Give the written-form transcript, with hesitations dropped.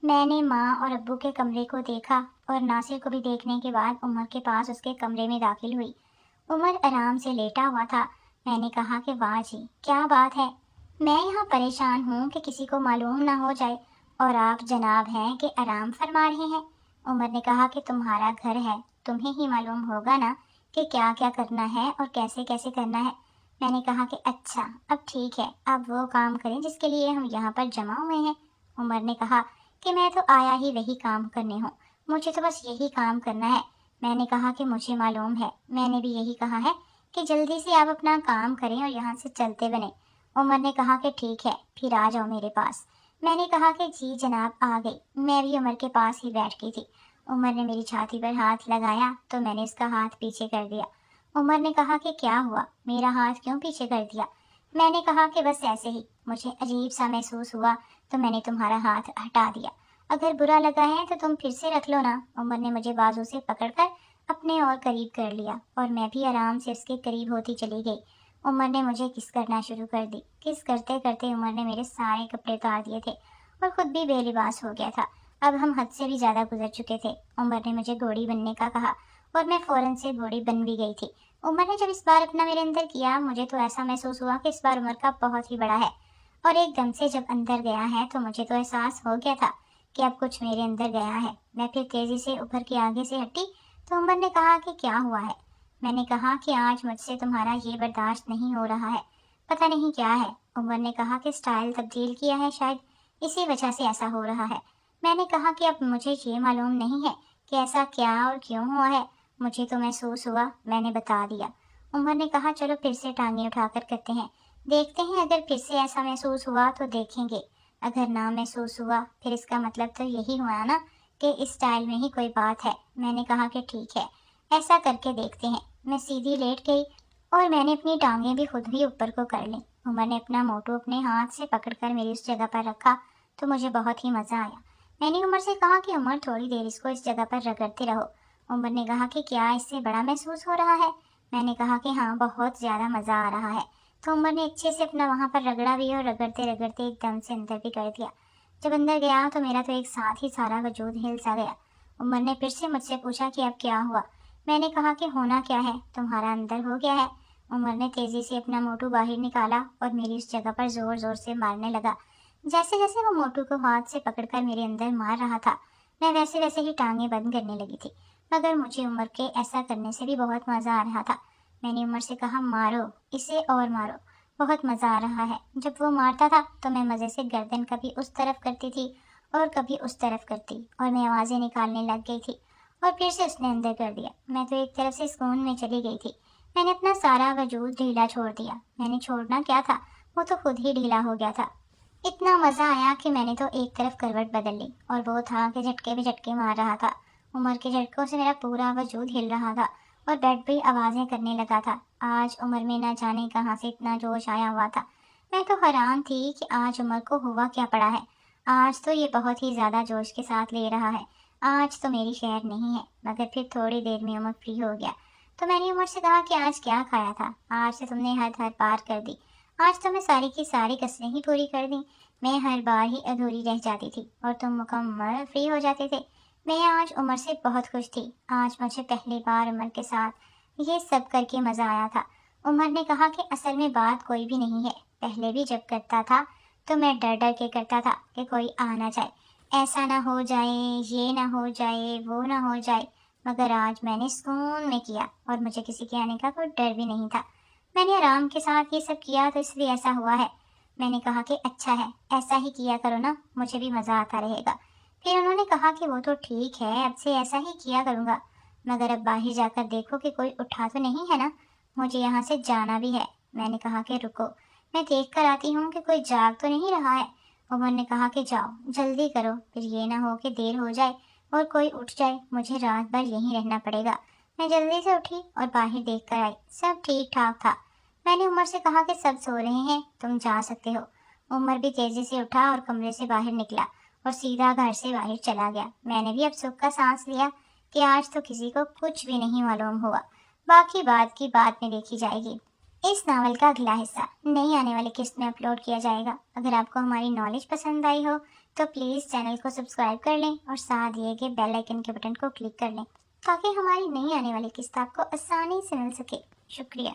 میں نے ماں اور ابو کے کمرے کو دیکھا اور ناصر کو بھی دیکھنے کے بعد عمر کے پاس اس کے کمرے میں داخل ہوئی۔ عمر آرام سے لیٹا ہوا تھا۔ میں نے کہا کہ واہ جی، کیا بات ہے، میں یہاں پریشان ہوں کہ کسی کو معلوم نہ ہو جائے اور آپ جناب ہیں کہ آرام فرما رہے ہیں۔ عمر نے کہا کہ تمہارا گھر ہے، تمہیں ہی معلوم ہوگا نا کہ کیا کیا کرنا ہے اور کیسے کیسے کرنا ہے۔ میں نے کہا کہ اچھا، اب ٹھیک ہے، اب وہ کام کریں جس کے لیے ہم یہاں پر جمع ہوئے ہیں۔ عمر نے کہا کہ میں تو آیا ہی وہی کام کرنے ہوں، مجھے تو بس یہی کام کرنا ہے۔ میں نے کہا کہ مجھے معلوم ہے، میں نے بھی یہی کہا ہے کہ جلدی سے آپ اپنا کام کریں اور یہاں سے چلتے بنیں۔ عمر نے کہا کہ ٹھیک ہے، پھر آ جاؤ میرے پاس۔ میں نے کہا کہ جی جناب آ گئی۔ میں بھی عمر کے پاس ہی بیٹھ گئی تھی۔ عمر نے میری چھاتی پر ہاتھ لگایا تو میں نے اس کا ہاتھ پیچھے کر دیا۔ عمر نے کہا کہ کیا ہوا، میرا ہاتھ کیوں پیچھے کر دیا؟ میں نے کہا کہ بس ایسے ہی، مجھے عجیب سا محسوس ہوا تو میں نے تمہارا ہاتھ ہٹا دیا۔ اگر برا لگا ہے تو تم پھر سے رکھ لو نا۔ عمر نے مجھے بازو سے پکڑ کر اپنے اور قریب کر لیا اور میں بھی آرام سے اس کے قریب ہوتی چلی گئی۔ عمر نے مجھے کس کرنا شروع کر دی۔ کس کرتے کرتے عمر نے میرے سارے کپڑے اتار دیے تھے اور خود بھی بے لباس ہو گیا تھا۔ اب ہم حد سے بھی زیادہ گزر چکے تھے۔ عمر نے مجھے گھوڑی بننے کا کہا اور میں فوراً سے گھوڑی بن بھی گئی تھی۔ عمر نے جب اس بار اپنا میرے اندر کیا، مجھے تو ایسا محسوس ہوا کہ اس بار عمر کا بہت ہی بڑا ہے، اور ایک دم سے جب اندر گیا ہے تو مجھے تو احساس ہو گیا تھا کہ اب کچھ میرے اندر گیا ہے۔ میں پھر تیزی سے ابھر کے آگے سے ہٹی تو عمر نے کہا کہ کیا ہوا ہے؟ میں نے کہا کہ آج مجھ سے تمہارا یہ برداشت نہیں ہو رہا ہے، پتہ نہیں کیا ہے۔ عمر نے کہا کہ سٹائل تبدیل کیا ہے شاید، اسی وجہ سے ایسا ہو رہا ہے۔ میں نے کہا کہ اب مجھے یہ معلوم نہیں ہے کہ ایسا کیا اور کیوں ہوا ہے، مجھے تو محسوس ہوا، میں نے بتا دیا۔ عمر نے کہا چلو پھر سے ٹانگیں اٹھا کر کرتے ہیں، دیکھتے ہیں، اگر پھر سے ایسا محسوس ہوا تو دیکھیں گے، اگر نہ محسوس ہوا پھر اس کا مطلب تو یہی ہوا نا کہ اس سٹائل میں ہی کوئی بات ہے۔ میں نے کہا کہ ٹھیک ہے، ایسا کر کے دیکھتے ہیں۔ میں سیدھی لیٹ گئی اور میں نے اپنی ٹانگیں بھی خود ہی اوپر کو کر لیں۔ عمر نے اپنا موٹو اپنے ہاتھ سے پکڑ کر میری اس جگہ پر رکھا تو مجھے بہت ہی مزہ آیا۔ میں نے عمر سے کہا کہ عمر تھوڑی دیر اس کو اس جگہ پر رگڑتے رہو۔ عمر نے کہا کہ کیا اس سے بڑا محسوس ہو رہا ہے؟ میں نے کہا کہ ہاں، بہت زیادہ مزہ آ رہا ہے۔ تو عمر نے اچھے سے اپنا وہاں پر رگڑا بھی اور رگڑتے رگڑتے ایک دم سے اندر بھی کر دیا۔ جب اندر گیا تو میرا تو ایک ساتھ ہی سارا وجود ہل سا گیا۔ عمر نے پھر سے مجھ سے پوچھا کہ اب کیا ہوا؟ میں نے کہا کہ ہونا کیا ہے، تمہارا اندر ہو گیا ہے۔ عمر نے تیزی سے اپنا موٹو باہر نکالا اور میری اس جگہ پر زور زور سے مارنے لگا۔ جیسے جیسے وہ موٹو کو ہاتھ سے پکڑ کر میرے اندر مار رہا تھا، میں ویسے ویسے ہی ٹانگیں بند کرنے لگی تھی، مگر مجھے عمر کے ایسا کرنے سے بھی بہت مزہ آ رہا تھا۔ میں نے عمر سے کہا مارو اسے اور مارو، بہت مزہ آ رہا ہے۔ جب وہ مارتا تھا تو میں مزے سے گردن کبھی اس طرف کرتی تھی اور کبھی اس طرف کرتی، اور میں آوازیں نکالنے لگ گئی تھی، اور پھر سے اس نے اندر کر دیا۔ میں تو ایک طرف سے سکون میں چلی گئی تھی۔ میں نے اپنا سارا وجود ڈھیلا چھوڑ دیا۔ میں نے چھوڑنا کیا تھا، وہ تو خود ہی ڈھیلا ہو گیا تھا۔ اتنا مزہ آیا کہ میں نے تو ایک طرف کروٹ بدل لی، اور وہ تھا کہ جھٹکے پہ جھٹکے مار رہا تھا۔ عمر کے جھٹکوں سے میرا پورا وجود ہل رہا تھا اور بیڈ بھی آوازیں کرنے لگا تھا۔ آج عمر میں نہ جانے کہاں سے اتنا جوش آیا ہوا تھا۔ میں تو حیران تھی کہ آج عمر کو ہوا کیا پڑا ہے۔ آج تو یہ بہت ہی زیادہ جوش کے ساتھ لے رہا ہے، آج تو میری خیر نہیں ہے۔ مگر پھر تھوڑی دیر میں عمر فری ہو گیا تو میں نے عمر سے کہا کہ آج کیا کھایا تھا؟ آج سے تم نے حد پار کر دی، آج تو میں ساری کی ساری قسمیں ہی پوری کر دیں۔ میں ہر بار ہی ادھوری رہ جاتی تھی اور تم مکمل فری ہو جاتے تھے۔ میں آج عمر سے بہت خوش تھی۔ آج مجھے پہلی بار عمر کے ساتھ یہ سب کر کے مزہ آیا تھا۔ عمر نے کہا کہ اصل میں بات کوئی بھی نہیں ہے، پہلے بھی جب کرتا تھا تو میں ڈر ڈر کے کرتا تھا کہ کوئی آ نہ جائے، ایسا نہ ہو جائے، یہ نہ ہو جائے، وہ نہ ہو جائے، مگر آج میں نے سکون میں کیا اور مجھے کسی کے آنے کا کوئی ڈر بھی نہیں تھا۔ میں نے آرام کے ساتھ یہ سب کیا تو اس لیے ایسا ہوا ہے۔ میں نے کہا کہ اچھا ہے، ایسا ہی کیا کرو نا، مجھے بھی مزہ آتا رہے گا۔ پھر انہوں نے کہا کہ وہ تو ٹھیک ہے، اب سے ایسا ہی کیا کروں گا، مگر اب باہر جا کر دیکھو کہ کوئی اٹھا تو نہیں ہے نا، مجھے یہاں سے جانا بھی ہے۔ میں نے کہا کہ رکو، میں دیکھ کر آتی ہوں کہ کوئی جاگ تو نہیں رہا ہے۔ عمر نے کہا کہ جاؤ جلدی کرو، پھر یہ نہ ہو کہ دیر ہو جائے اور کوئی اٹھ جائے، مجھے رات بھر یہیں رہنا پڑے گا۔ میں جلدی سے اٹھی اور باہر دیکھ کر آئی، سب ٹھیک ٹھاک تھا۔ میں نے عمر سے کہا کہ سب سو رہے ہیں، تم جا سکتے ہو۔ عمر بھی تیزی سے اٹھا اور کمرے سے باہر نکلا اور سیدھا گھر سے باہر چلا گیا۔ میں نے بھی اب سکھ کا سانس لیا کہ آج تو کسی کو کچھ بھی نہیں معلوم ہوا، باقی بات کی بعد میں دیکھی جائے گی۔ اس ناول کا اگلا حصہ نئی آنے والی قسط میں اپلوڈ کیا جائے گا۔ اگر آپ کو ہماری نالج پسند آئی ہو تو پلیز چینل کو سبسکرائب کر لیں اور ساتھ دیے گئے بیل آئکن کے بٹن کو کلک کر لیں تاکہ ہماری نئی آنے والی قسط آپ کو آسانی سے مل سکے۔ شکریہ۔